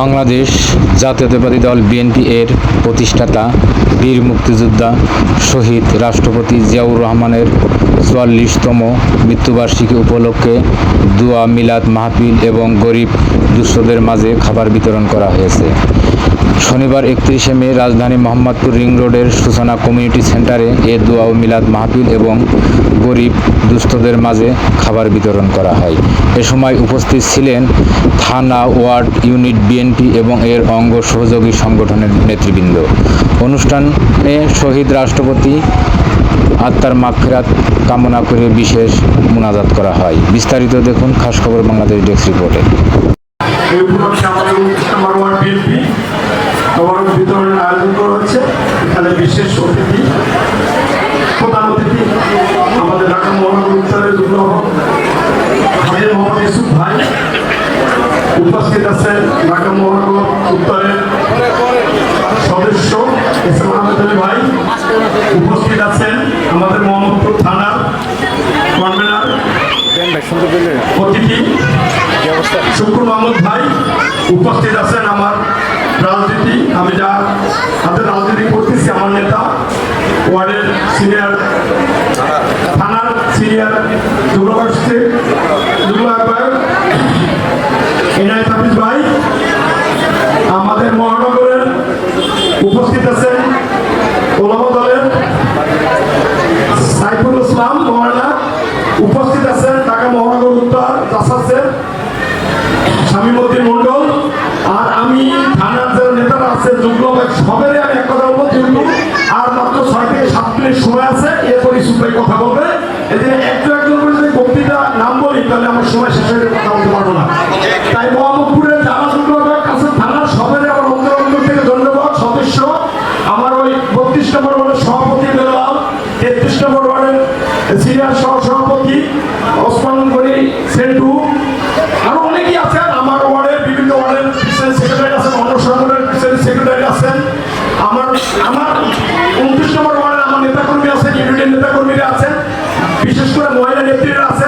বাংলাদেশ জাতীয়তাবাদী দল বিএনপি এর প্রতিষ্ঠাতা বীর মুক্তিযোদ্ধা শহীদ রাষ্ট্রপতি জিয়াউর রহমানের ৪৪তম মৃত্যুবার্ষিকী উপলক্ষে দোয়া মিলাদ মাহফিল এবং গরিব দুস্থদের মাঝে খাবার বিতরণ করা হয়েছে। শনিবার ৩১শে মে রাজধানী মোহাম্মদপুর রিং রোডের সূচনা কমিউনিটি সেন্টারে এ দোয়া ও মিলাদ মাহফিল এবং গরিব দুস্থদের মাঝে খাবার বিতরণ করা হয়। এ সময় উপস্থিত ছিলেন থানা, ওয়ার্ড, ইউনিট বিএনপি এবং এর অঙ্গ সহযোগী সংগঠনের নেতৃবৃন্দ। অনুষ্ঠানে শহীদ রাষ্ট্রপতি আত্মার মাগফিরাত কামনা করে বিশেষ মুনাজাত করা হয়। বিস্তারিত দেখুন খাস খবর বাংলাদেশ ডেস্ক রিপোর্টে। বিতরণের আয়োজন করা হয়েছে। এখানে বিশেষ অতিথি, প্রধান অতিথি আমাদের ঢাকা মহানগর উত্তরের হাজির মোহাম্মদ ইউসুফ ভাই উপস্থিত আছেন। ঢাকা মহানগর উত্তরের সদস্য এস এম আহমেদ আলী ভাই উপস্থিত আছেন। আমাদের মোহাম্মদপুর থানার কনভেনার অতিথি শুকুর মাহমুদ ভাই উপস্থিত আছেন। আমার রাজনীতি, আমি যা হাতে রাজনীতি করতেছি, আমার নেতা ওয়ার্ডের সিনিয়র, থানার সিনিয়র এনায়েত হাফিজ ভাই, আমাদের মহানগরের উপস্থিত আছেন ওলামা দলের সাইফুল ইসলাম মহানা, উপস্থিত আছেন ঢাকা মহানগর উত্তর জাসাসের শামীমউদ্দিন মন্ডল, আর আমি থানার যে নেতারা আছে যুগ্ম সবেরই আমি এক কথা বলবো, যেহেতু আর মাত্র 6 থেকে 7 মিনিট সময় আছে, এরপর ইউসুফ ভাই কথা বলবে। এতে একজন করে যদি বক্তৃতা নাম বলি তাহলে আমার সময় শেষ হয়ে কথা বলতে পারবো না। তাই মোহাম্মদপুরের জামা যুগ্ম কাছে থানার সবেরই আমার অন্তর থেকে ধন্যবাদ। সদস্য আমার ওই 32 নম্বর ওয়ার্ডের সভাপতি বেলাল, 33 নম্বর ওয়ার্ডের সিনিয়র সভাপতি ওসমান গনি সেন্টু, আরো অনেকেই আছেন। আমার ওয়ার্ডের বিভিন্ন ওয়ার্ডের সেক্রেটারি আছেন, অন্য সংগঠনের সেক্রেটারি আছেন। আমার 29 নম্বর ওয়ার্ডের আমার নেতাকর্মী আছেন, ইউনিটের নেতাকর্মীরা আছেন, বিশেষ করে মহিলা নেত্রীরা আছেন।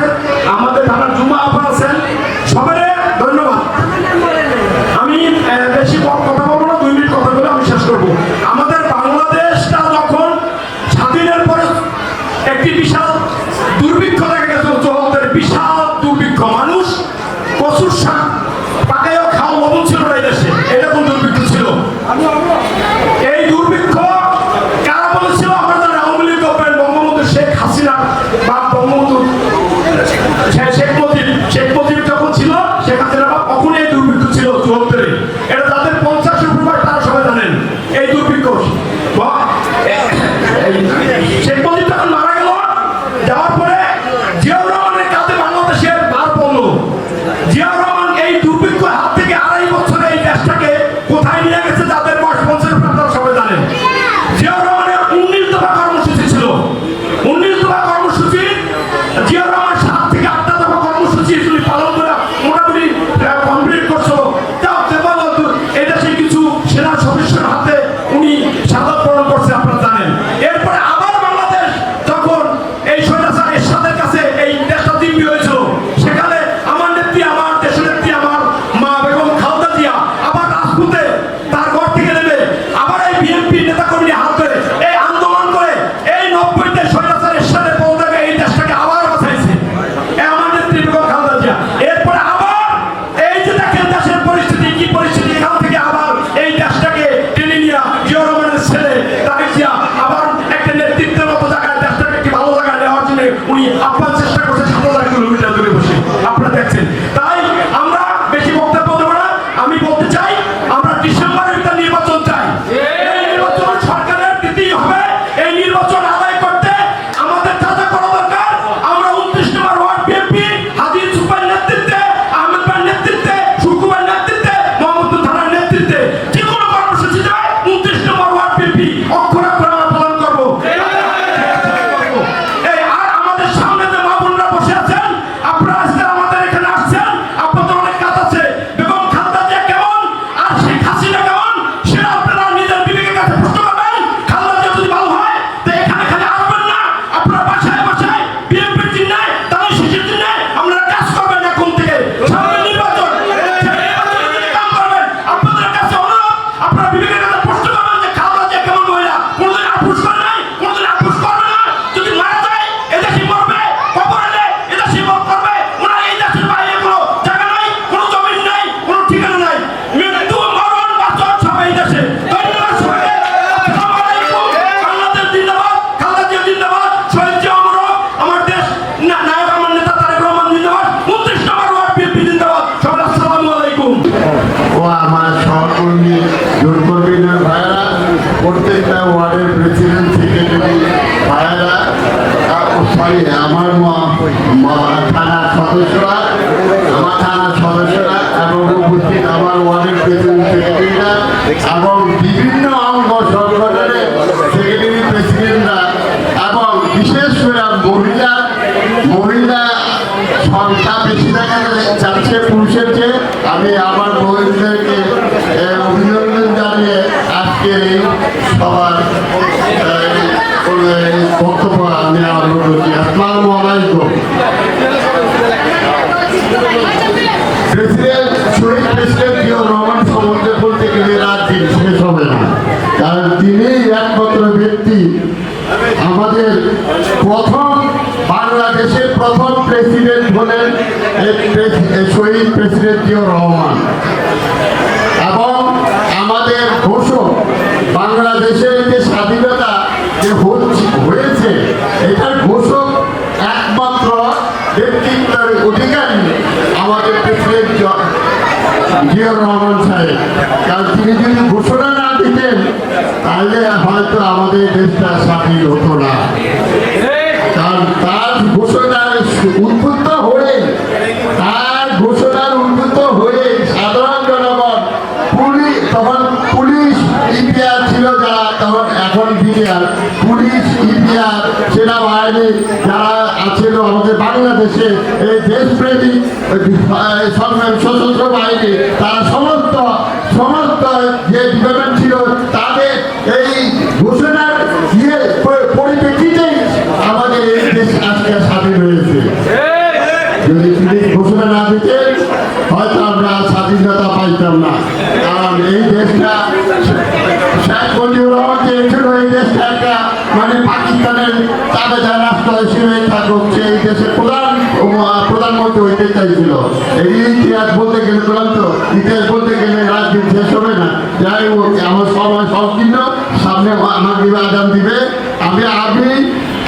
দেশে ভোগ করবে, ওনার এই দেশের বাইরে কোনো জায়গা নাই, কোনো জমি নাই, কোনো ঠিকানা নাই। মৃত্যু মরণ বাঁচন সব এই দেশে। ধন্যবাদ সবাইকে। আসসালামু আলাইকুম। বাংলাদেশ জিন্দাবাদ, খালেদা জিয়া জিন্দাবাদ, শহীদ জিয়া অমর হোক, আমার দেশ নায়ক আমার নেতা তারেক রহমান জিন্দাবাদ, 29 নম্বর ওয়ার্ড বিএনপি জিন্দাবাদ। সবাই আসসালামু আলাইকুম। ও আমার সহকর্মী জোরকর্মীদের ভাইয়েরা, প্রত্যেকটা ওয়ার্ডের প্রেসিডেন্ট সেক্রেটারি ভাইয়েরা, সরি আমার থানার সদস্যরা, এবং উপস্থিত আমার ওয়ার্ডের প্রেসিডেন্ট সেক্রেটারিরা এবং বিভিন্ন অঙ্গ সংগঠনের সেক্রেটারি প্রেসিডেন্টরা এবং বিশেষ করে মহিলা সংখ্যা বেশি দেখা যাচ্ছে পুরুষের চেয়ে। আমি আমার মহিলাদেরকে অভিনন্দন জানিয়ে আজকের এই সবার বক্তব্য আমি আরম্ভ করছি। আসসালামু আলাইকুম। শহীদ প্রেসিডেন্ট জিয়াউর রহমান সম্বন্ধে বলতে গেলে রাত দিন শেষ হবে না, কারণ তিনি একমাত্র ব্যক্তি আমাদের বাংলাদেশের প্রথম প্রেসিডেন্ট হলেন শহীদ প্রেসিডেন্ট জিয়াউর রহমান, এবং আমাদের ঘোষক বাংলাদেশের যে স্বাধীনতা যে হয়েছে এটার ঘোষক একমাত্র ব্যক্তিত্বের অধিকারী আমাদের প্রেসিডেন্ট জিয়াউর রহমান সাহেব। কারণ তিনি যদি ঘোষণা না দিতেন তাহলে হয়তো আমাদের দেশটা স্বাধীন হতো না। কারণ তার ঘোষণার উদ্বুদ্ধ হয়ে সাধারণ জনগণ তখন পুলিশ ইপিআর ছিল যারা, তখন এখন বিডিআর, পুলিশ ইপিআর সেনাবাহিনী যারা আছিল আমাদের বাংলাদেশে, এই দেশপ্রেমিক সশস্ত্র বাহিনী, তারা সমস্ত যে ডিপার্টমেন্ট ছিল তাদের এই ঘোষণার পরিপ্রেক্ষিতেই আমাদের এই দেশ আজকে স্বাধীন হয়েছে। যদি তিনি ঘোষণা না দিতেন হয়তো আমরা স্বাধীনতা পাইতাম না। কারণ এই দেশটা শেখ মুজিবুর রহমান চেয়েছিল এই দেশটা একটা পাকিস্তানের তাবেদার রাষ্ট্র হিসেবে থাকুক, সেই দেশের প্রধানমন্ত্রী হইতে চাইছিল। এই ইতিহাস বলতে গেলে ইতিহাস বলতে গেলে রাজনীতি শেষ হবে না। যাই হোক, আমার সময় সংকীর্ণ, সামনে আমার আজান দিবে। আমি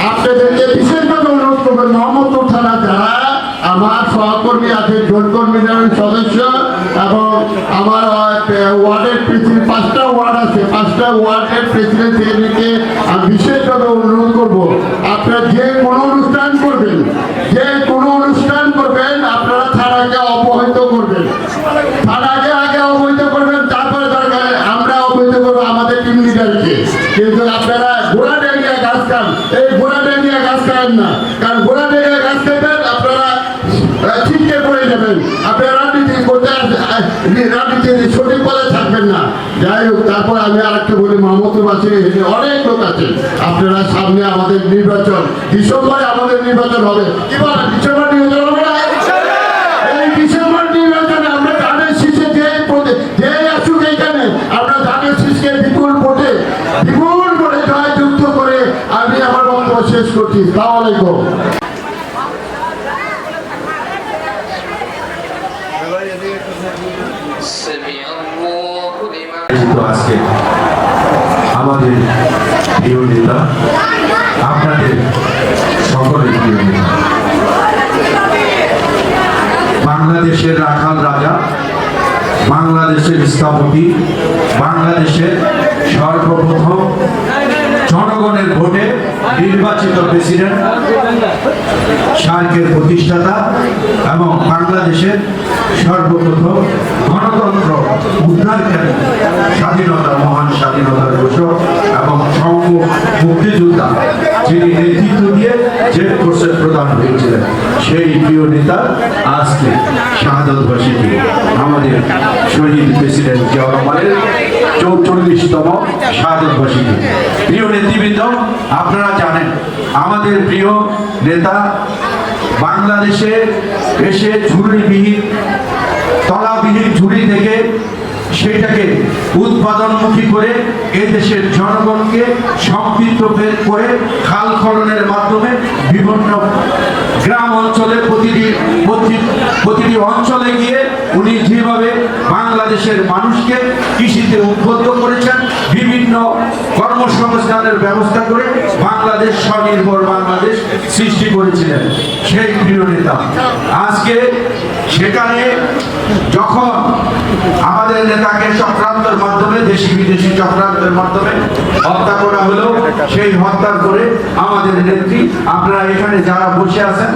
আপনাদেরকে বিশেষভাবে অনুরোধ করবো, মোহাম্মদপুর থানা যারা আমার সহকর্মী আছে, জোটকর্মীদের সদস্য এবং আমার ওয়ার্ডের প্রেসিডেন্ট, 5টা ওয়ার্ড আছে, 5টা ওয়ার্ডের প্রেসিডেন্ট সেক্রেটারিকে আমি বিশেষভাবে অনুরোধ করবো, আপনারা যে কোনো অনুষ্ঠান করবেন আপনারা থানাকে অবহিত করবেন। থানাকে আগে অবহিত করবেন, তারপরে দরকার আমরা অবহিত করবো আমাদের টিম লিডারকে। কিন্তু আপনারা গোড়াডাঙ্গিয়া গাছ খান, এই গোড়াডাঙ্গিয়া গাছ খান না, কারণ গোড়াডাঙ্গিয়া গাছ খাবেন আপনারা ছিটকে পড়ে যাবেন, আপনারা রাজনীতি সঠিক পদে থাকবেন না। যাই হোক, তারপর আমি আরেকটা বলি, মোহাম্মদপুরবাসী অনেক লোক আছে, আপনারা সামনে আমাদের নির্বাচন, ডিসেম্বরে আমাদের নির্বাচন হবে। কি বলেন, ডিসেম্বর নির্বাচন হবে না? এই ডিসেম্বর নির্বাচনে আমরা ধানের শীষে যে আসুক এইখানে, আমরা ধানের শীষকে বিপুল ভোটে জয়যুক্ত করে আমি আমার বক্তব্য শেষ করছি। আসসালামু আলাইকুম। আজকে আমাদের প্রিয় নেতা, আপনাদের সকলের প্রিয় নেতা, বাংলাদেশের রাখাল রাজা, বাংলাদেশের স্থপতি, বাংলাদেশের সর্বপ্রথম জনগণের ভোটে নির্বাচিত প্রেসিডেন্ট, সার্কের প্রতিষ্ঠাতা এবং বাংলাদেশের সর্বপ্রথম গণতন্ত্র উদ্ধারকারী, স্বাধীনতার মহান স্বাধীনতার ঘোষক এবং মুক্তিযোদ্ধা, যিনি নেতৃত্ব দিয়ে জেড ফোর্সের প্রধান হয়েছিলেন, সেই প্রিয় নেতা আজকে শাহাদত বার্ষিকী আমাদের শহীদ প্রেসিডেন্ট জিয়াউর রহমানের 44তম শাহাদত বার্ষিকী। প্রিয় নেতৃবৃন্দ, আপনারা জানেন আমাদের প্রিয় নেতা বাংলাদেশে এসে ঝুড়িবিহীন, তলাবিহীন ঝুড়ি থেকে সেটাকে উৎপাদনমুখী করে এদেশের জনগণকে সম্পৃক্ত করে খাল খননের মাধ্যমে বিভিন্ন গ্রাম অঞ্চলে প্রতিটি অঞ্চলে গিয়ে উনি যেভাবে বাংলাদেশের মানুষকে কৃষিতে উদ্বুদ্ধ করেছেন, বিভিন্ন কর্মসংস্থানের ব্যবস্থা করে বাংলাদেশ স্বনির্ভর বাংলাদেশ সৃষ্টি করেছিলেন সেই প্রিয় নেতা। আজকে সেখানে যখন আমাদের নেতাকে চক্রান্তের মাধ্যমে, দেশি বিদেশি চক্রান্তের মাধ্যমে হত্যা করা হলো, সেই হত্যার করে আমাদের নেত্রী, আপনারা এখানে যারা বসে আছেন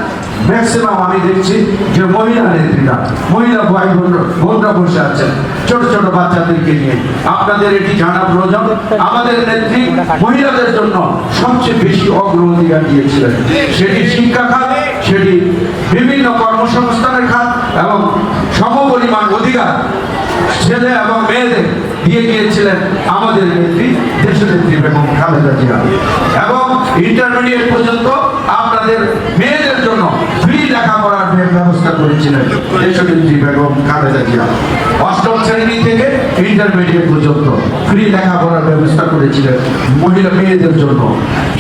ম্যাক্সিমাম আমি দেখছি যে মহিলা নেত্রীরা, মহিলা ভাই বোনরা বসে আছেন ছোট ছোট বাচ্চাদেরকে নিয়ে। আপনাদের এটি জানা প্রয়োজন, আমাদের নেত্রী মহিলাদের জন্য সবচেয়ে বেশি অগ্রাধিকার দিয়েছিলেন। সেটি শিক্ষা খাত, সেটি বিভিন্ন কর্মসংস্থানের খাত এবং সমপরিমাণ অধিকার ছেলে এবং মেয়েদের দিয়ে গিয়েছিলেন আমাদের নেত্রী, দেশনেত্রী বেগম খালেদা জিয়া। এবং ইন্টারমিডিয়েট পর্যন্ত আপনাদের মেয়েদের জন্য ফ্রি লেখাপড়ার ব্যবস্থা করেছিলেন দেশনেত্রী বেগম খালেদা জিয়া। অষ্টম শ্রেণী থেকে ইন্টারমিডিয়েট পর্যন্ত ফ্রি লেখাপড়ার ব্যবস্থা করেছিলেন মহিলা মেয়েদের জন্য।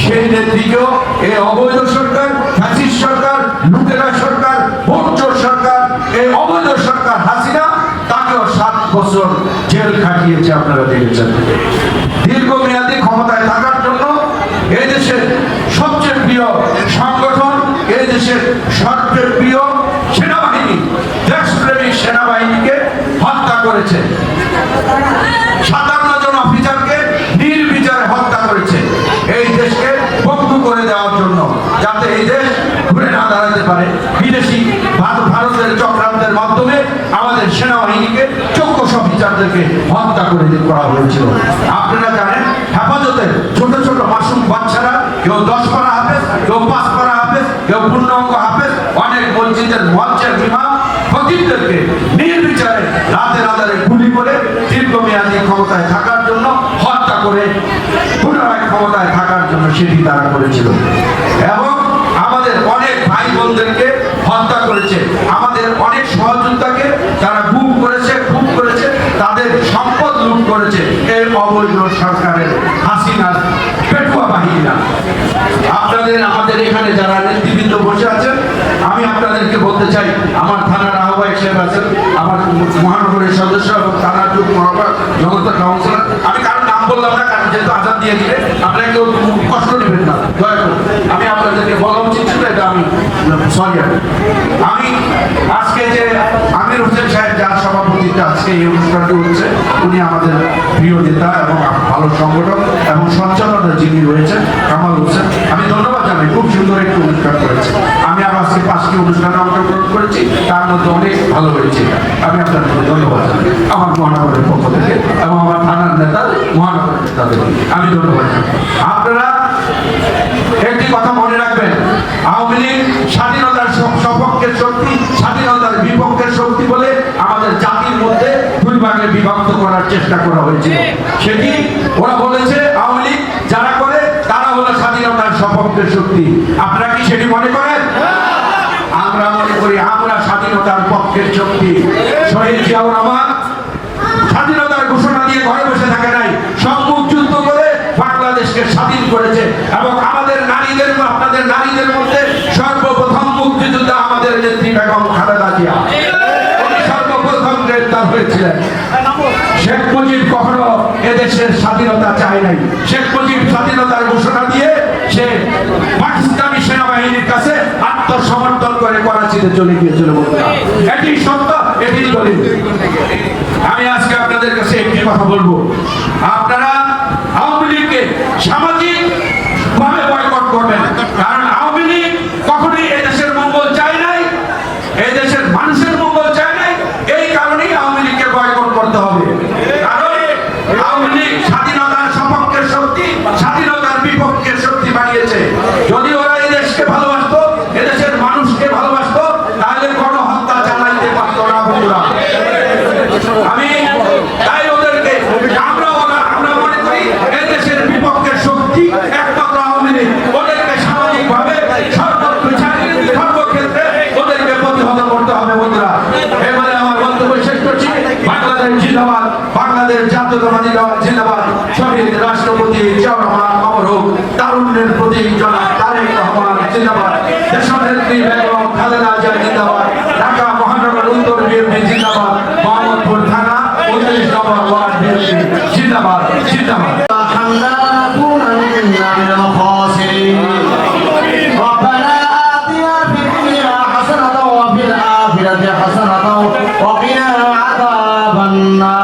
সেই নেত্রীকেও এই অবৈধ সরকার, ফ্যাসিস্ট সরকার, লুটেরা সরকার, ভোটচোর সরকার, এই অবৈধ সরকার হাসিনা, তাকেও 7 বছর জেল খাটিয়েছে। আপনারা দেখেছেন দীর্ঘমেয়াদী ক্ষমতায় থাকার জন্য এই দেশের সবচেয়ে প্রিয় সংগঠন, এই দেশের সবচেয়ে প্রিয় সেনাবাহিনী, দেশপ্রেমিক সেনাবাহিনীকে হত্যা করেছে। 57 জন অফিসারকে নির্বিচারে হত্যা করেছে এই দেশকে বন্ধু করে দেওয়ার জন্য, যাতে এই দেশ ঘুরে না দাঁড়াতে পারে। বিদেশি ভারতের চক্রান্তের মাধ্যমে আমাদের সেনাবাহিনীকে 24 অফিসারদেরকে হত্যা করা হয়েছিল। আপনারা জানেন হেফাজতের ছোট ছোট মাসুম বাচ্চারা, কেউ 10 পারা হাফেজ, কেউ 5 পারা হাফেজ, কেউ পূর্ণাঙ্গ হাফেজ, অনেক মসজিদের মুয়াজ্জিন ইমাম খতিবদেরকে নির্বিচারে রাতের আধারে গুলি করে দীর্ঘমেয়াদী ক্ষমতায় থাকার জন্য হত্যা করে পুনরায় ক্ষমতায় থাকার জন্য সেটি তারা করেছিল। এবং আমাদের অনেক ভাই বোনদেরকে হত্যা করেছে, আমাদের অনেক সহযোদ্ধাকে তারা গুম করেছে, খুন করেছে, তাদের সম্পদ লুট করেছে এই অবৈধ সরকারের হাসিনার পেটুয়া বাহিনীরা। আপনাদের আমাদের এখানে যারা নেতৃবৃন্দ বসে আছেন, আমি আপনাদেরকে বলতে চাই, আমার থানার আহ্বায়ক সাহেব আছেন, আমার মহানগরের সদস্য এবং থানার যুগ্ম আহ্বায়ক, জনতা কাউন্সিলর, আমি কারোর নাম বললাম না, কারণ যেহেতু আজাদ দিয়ে দিলে আপনারা কেউ কষ্ট নেবেন না, দয়া করে। আমি আপনাদেরকে বলা উচিত ছিল, এটা আমি সরি। আমি আজকে যে আমির হোসেন সাহেব যার সভাপতিত্বে আজকে এই অনুষ্ঠানটি হচ্ছে, উনি আমাদের প্রিয় নেতা এবং ভালো সংগঠক এবং সঞ্চালনা যিনি রয়েছেন কামাল হোসেন, আমি ধন্যবাদ জানাই। খুব সুন্দর একটি অনুষ্ঠান করেছে। আমি আজকে 5টি অনুষ্ঠানে অংশগ্রহণ করেছি, তার মধ্যে অনেক ভালো হয়েছে। আমি আপনাদেরকে ধন্যবাদ জানাই আমার মহানগরের পক্ষ থেকে এবং আমার থানার নেতা, মহানগরের নেতাদের আমি ধন্যবাদ জানাই। আপনারা একটি কথা মনে রাখবেন, আওয়ামী লীগ স্বাধীনতার সপক্ষের শক্তি, স্বাধীনতার বিপক্ষের শক্তি বলে আমাদের জাতির মধ্যে 2 ভাগে বিভক্ত করার চেষ্টা করা হয়েছিল। সেটি ওরা বলেছে আওয়ামী লীগ যারা করে তারা হলো স্বাধীনতার সপক্ষের শক্তি। আপনারা কি সেটি মনে করেন? আমরা মনে করি আমরা স্বাধীনতার পক্ষের শক্তি। শহীদ জিয়াউর রহমান স্বাধীনতার ঘোষণা দিয়ে ঘরে বসে থাকে নাই, সম্মুখ যুদ্ধ করে বাংলাদেশকে স্বাধীন করেছে। এবং আমাদের নারীদের, আপনাদের নারীদের মধ্যে সর্বপ্রথম মুক্তিযোদ্ধা আমাদের নেত্রী বেগম খালেদা জিয়া, উনি সর্বপ্রথম গ্রেফতার হয়েছিলেন। শেখ মুজিব কখনো এদেশের স্বাধীনতা চায় নাই। শেখ মুজিব স্বাধীনতার ঘোষণা দিয়ে সে পাকিস্তানি সেনাবাহিনীর কাছে আত্মসমর্পণ করে করাচিতে চলে গিয়েছিল। এটি সত্য, এটি দলিল। আমি আজকে আপনাদের কাছে একটি কথা বলবো, আপনারা আওয়ামী লীগকে সামাজিক ভাবে বয়কট করবেন, কারণ আওয়ামী লীগ কখনোই এদেশের মঙ্গল চায় নাই, এই দেশের মানুষের মঙ্গল চায় নাই। এই কারণেই আওয়ামী লীগকে বয়কট করতে হবে। কারণ আওয়ামী লীগ স্বাধীনতার সপক্ষের শক্তি, স্বাধীনতার বিপক্ষের শক্তি বানিয়েছে। যদি ওরা এই দেশকে ভালোবাসতো, এদেশের মানুষকে ভালোবাসতো, তাহলে গণহত্যা চালাইতে পারতো না। বন্ধুরা, আমি তাই ওদেরকে, আমরা মনে করি এই দেশের বিপক্ষের শক্তি একমাত্র আওয়ামী লীগ। ওদেরকে সামাজিকভাবে সর্বক্ষেত্রে ওদেরকে প্রতিহত করতে হবে। বন্ধুরা, এবারে আমার বক্তব্য শেষ করছি। বাংলাদেশ জিন্দাবাদ, বাংলাদেশ জাতীয়তাবাদী দল জিন্দাবাদ। শহীদ রাষ্ট্রপতি জিয়াউর রহমান অমর হোক। তারুণ্যের প্রতীক জনাব তারেক রহমান জিন্দাবাদ। দেশনেত্রী জিন্দাবাদ, ঢাকা মহানগর উত্তর বিএনপি জিন্দাবাদ, মোহাম্মদপুর থানা 29 নম্বর ওয়ার্ড বিএনপি জিন্দাবাদ জিন্দাবাদ। ربنا آتنا في الدنيا حسنة وفي الآخرة حسنة وقنا عذاب النار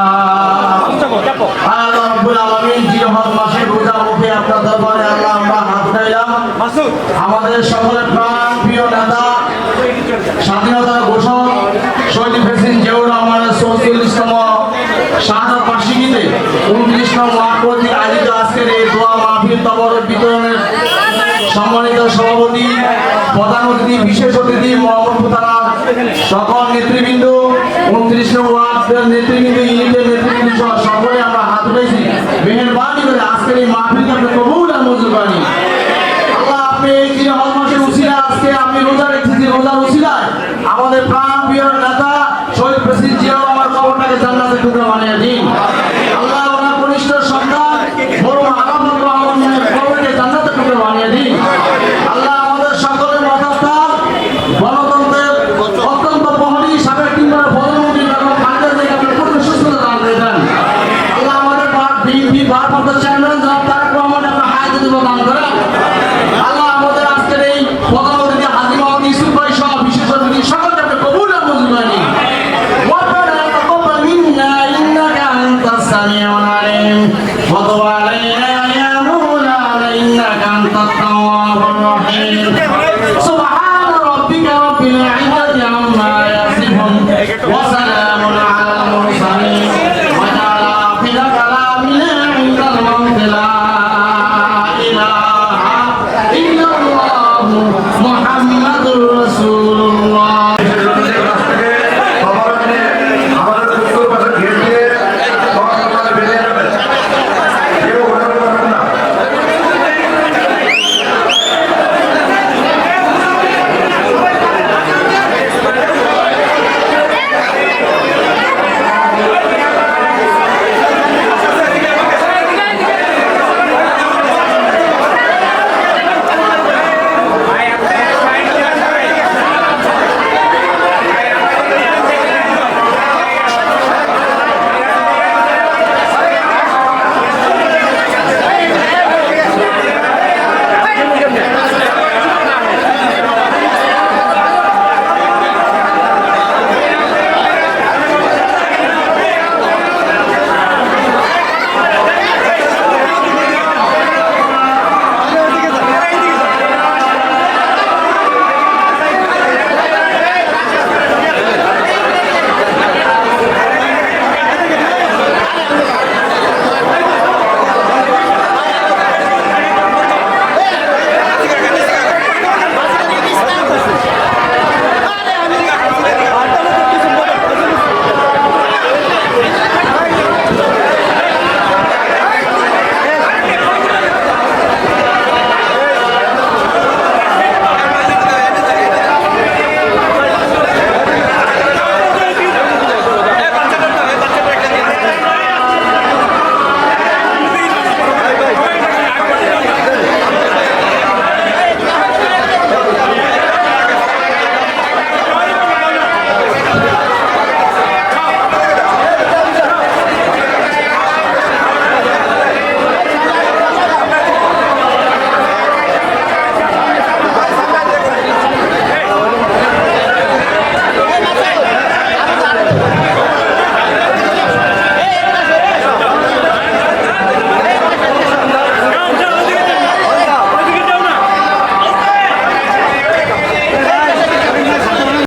আল্লাহ রাব্বুল আলামিন জিলহজ মাসের রোজা মুখে আপনার দরবারে আল্লাহ আমরা হাত উঠাইলাম। আমাদের সকলের প্রাণ প্রিয় নেতা স্বাধীনতার ঘোষক শহীদ প্রেসিডেন্ট জিয়াউর রহমানের 44তম শাহাদাত বার্ষিকীতে 29 নং ওয়ার্ড কর্তৃক আয়োজিত আজকের এই দোয়া মাহফিল তবরক বিতরণের সম্মানিত সভাপতি, প্রধান অতিথি, বিশেষ অতিথি, মোহাম্মদপুর থানার সকল নেতৃবৃন্দ, 29 নং ওয়ার্ডের নেতৃবৃন্দ, ইউনিটের নেতৃবৃন্দ সহ সকলে আমরা হাত উঠাইছি। মেহেরবানি করে আজকের এই মাহফিলকে আপনি কবুল আর মঞ্জুর করেন। আল্লাহ আপনি এই জিলহজ মাসের উসিলায় আজকে আপনি রোজা রেখেছেন, রোজার উসিলায় আমাদের প্রাণ